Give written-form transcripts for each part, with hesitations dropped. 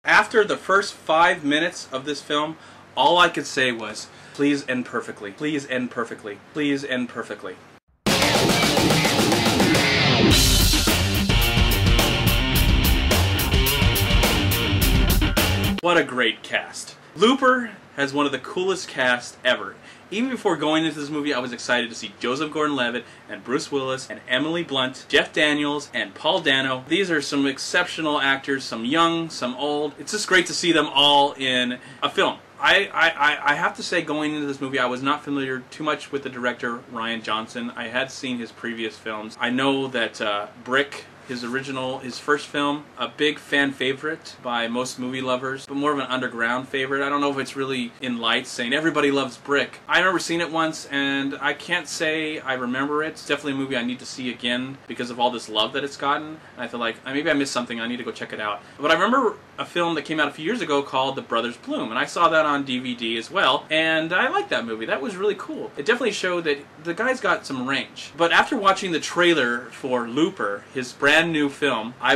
After the first 5 minutes of this film, all I could say was, please end perfectly. Please end perfectly. Please end perfectly. What a great cast. Looper has one of the coolest casts ever. Even before going into this movie, I was excited to see Joseph Gordon-Levitt and Bruce Willis and Emily Blunt, Jeff Daniels and Paul Dano. These are some exceptional actors, some young, some old. It's just great to see them all in a film. I have to say, going into this movie, I was not familiar too much with the director, Rian Johnson. I had seen his previous films. I know that Brick, his first film, a big fan favorite by most movie lovers, but more of an underground favorite. I don't know if it's really in lights saying everybody loves Brick. I remember seeing it once, and I can't say I remember it. It's definitely a movie I need to see again because of all this love that it's gotten. And I feel like maybe I missed something. I need to go check it out. But I remember a film that came out a few years ago called The Brothers Bloom, and I saw that on DVD as well, and I liked that movie. That was really cool. It definitely showed that the guy's got some range. But after watching the trailer for Looper, his brand new film, I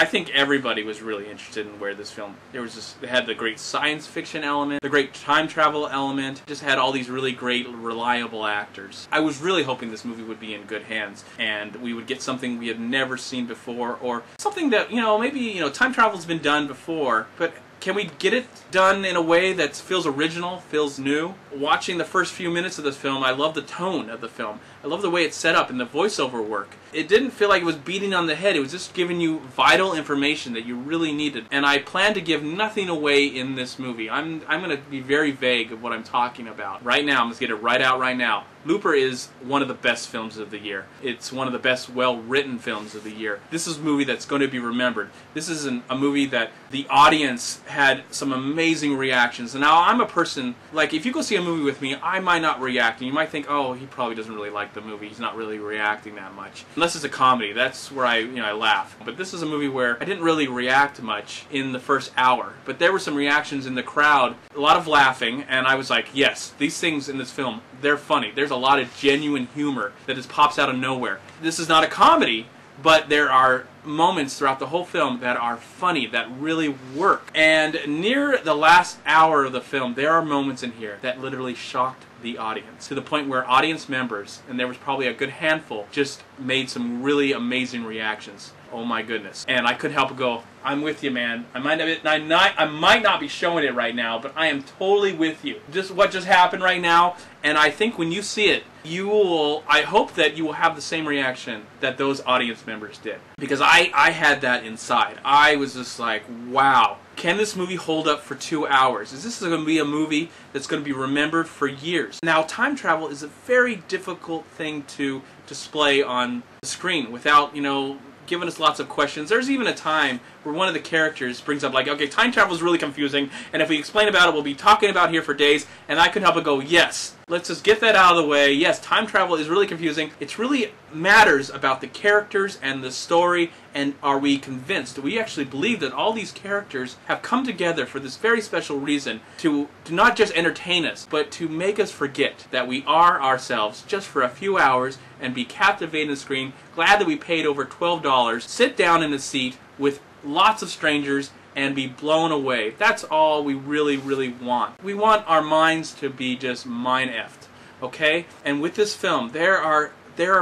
think everybody was really interested in where this film, it had the great science fiction element, the great time travel element, just had all these really great, reliable actors. I was really hoping this movie would be in good hands, and we would get something we had never seen before, or something that, maybe, time travel's been done before, but can we get it done in a way that feels original, feels new? Watching the first few minutes of this film, I love the tone of the film. I love the way it's set up and the voiceover work. It didn't feel like it was beating on the head. It was just giving you vital information that you really needed. And I plan to give nothing away in this movie. I'm going to be very vague of what I'm talking about. Right now, I'm going to get it right out right now. Looper is one of the best films of the year. It's one of the best well-written films of the year. This is a movie that's going to be remembered. This is a movie that the audience had some amazing reactions. And now I'm a person, like, if you go see a movie with me, I might not react. And you might think, oh, he probably doesn't really like the movie. He's not really reacting that much. Unless it's a comedy. That's where I laugh. But this is a movie where I didn't really react much in the first hour. But there were some reactions in the crowd, a lot of laughing, and I was like, yes, these things in this film, they're funny. There's a lot of genuine humor that just pops out of nowhere. This is not a comedy, but there are moments throughout the whole film that are funny, that really work. And near the last hour of the film, there are moments in here that literally shocked the audience, to the point where audience members, and there was probably a good handful, just made some really amazing reactions. Oh my goodness. And I couldn't help but go, I'm with you, man. I might not be showing it right now, but I am totally with you. Just what just happened right now, and I think when you see it, I hope that you will have the same reaction that those audience members did. Because I had that inside. I was just like, wow. Can this movie hold up for 2 hours? Is this going to be a movie that's going to be remembered for years? Now, time travel is a very difficult thing to display on the screen without, giving us lots of questions. There's even a time where one of the characters brings up, like, okay, time travel is really confusing, and if we explain about it, we'll be talking about here for days, and I couldn't help but go, yes, let's just get that out of the way. Yes, time travel is really confusing. It really matters about the characters and the story, and are we convinced? Do we actually believe that all these characters have come together for this very special reason to not just entertain us, but to make us forget that we are ourselves just for a few hours and be captivated on the screen, glad that we paid over $12, sit down in a seat with lots of strangers, and be blown away. That's all we really, really want. We want our minds to be just mind-effed, okay? And with this film, there are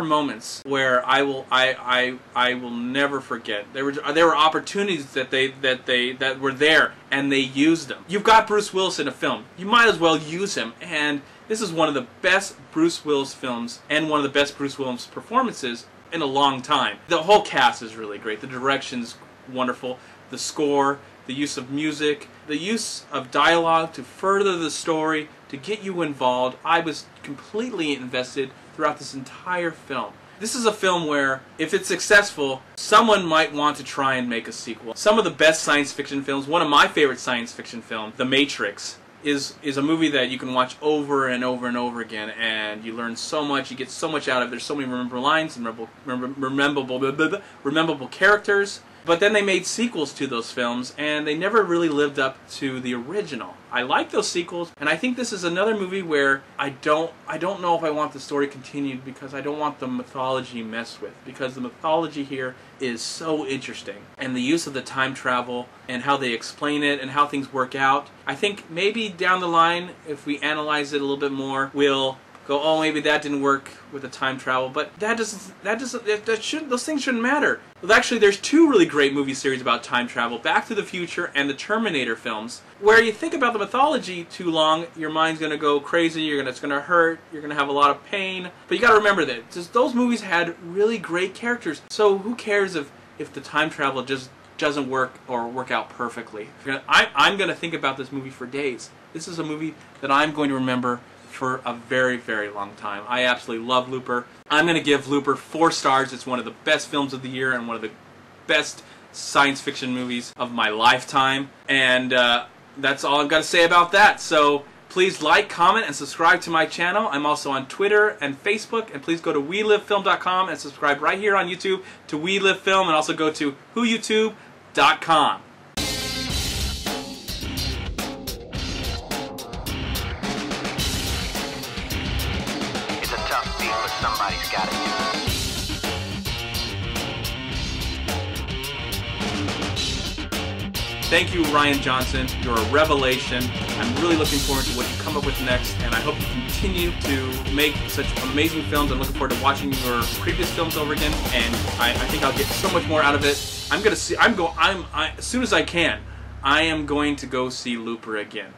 moments where I will never forget. There were opportunities that were there, and they used them. You've got Bruce Willis in a film. You might as well use him. And this is one of the best Bruce Willis films and one of the best Bruce Willis performances in a long time. The whole cast is really great. The direction's wonderful. The score, the use of music, the use of dialogue to further the story, to get you involved. I was completely invested throughout this entire film. This is a film where, if it's successful, someone might want to try and make a sequel. Some of the best science fiction films, one of my favorite science fiction films, The Matrix, is a movie that you can watch over and over and over again, and you learn so much, you get so much out of it. There's so many memorable lines and memorable characters. But then they made sequels to those films, and they never really lived up to the original. I like those sequels, and I think this is another movie where I don't know if I want the story continued, because I don't want the mythology messed with, because the mythology here is so interesting. And the use of the time travel, and how they explain it, and how things work out. I think maybe down the line, if we analyze it a little bit more, we'll go, oh, maybe that didn't work with the time travel, but those things shouldn't matter. Well, actually, there's two really great movie series about time travel, Back to the Future and the Terminator films, where you think about the mythology too long, your mind's going to go crazy, it's going to hurt, you're going to have a lot of pain, but you got to remember that those movies had really great characters, so who cares if the time travel just doesn't work or work out perfectly. I'm going to think about this movie for days. This is a movie that I'm going to remember for a very, very long time. I absolutely love Looper. I'm going to give Looper 4 stars. It's one of the best films of the year and one of the best science fiction movies of my lifetime. And that's all I've got to say about that. So please like, comment, and subscribe to my channel. I'm also on Twitter and Facebook. And please go to WeLiveFilm.com and subscribe right here on YouTube to We Live Film. And also go to WhoYouTube.com. Tough beat, but somebody's got to do it. Thank you, Ryan Johnson. You're a revelation. I'm really looking forward to what you come up with next, and I hope you continue to make such amazing films. I'm looking forward to watching your previous films over again, and I think I'll get so much more out of it. As soon as I can, I am going to go see Looper again.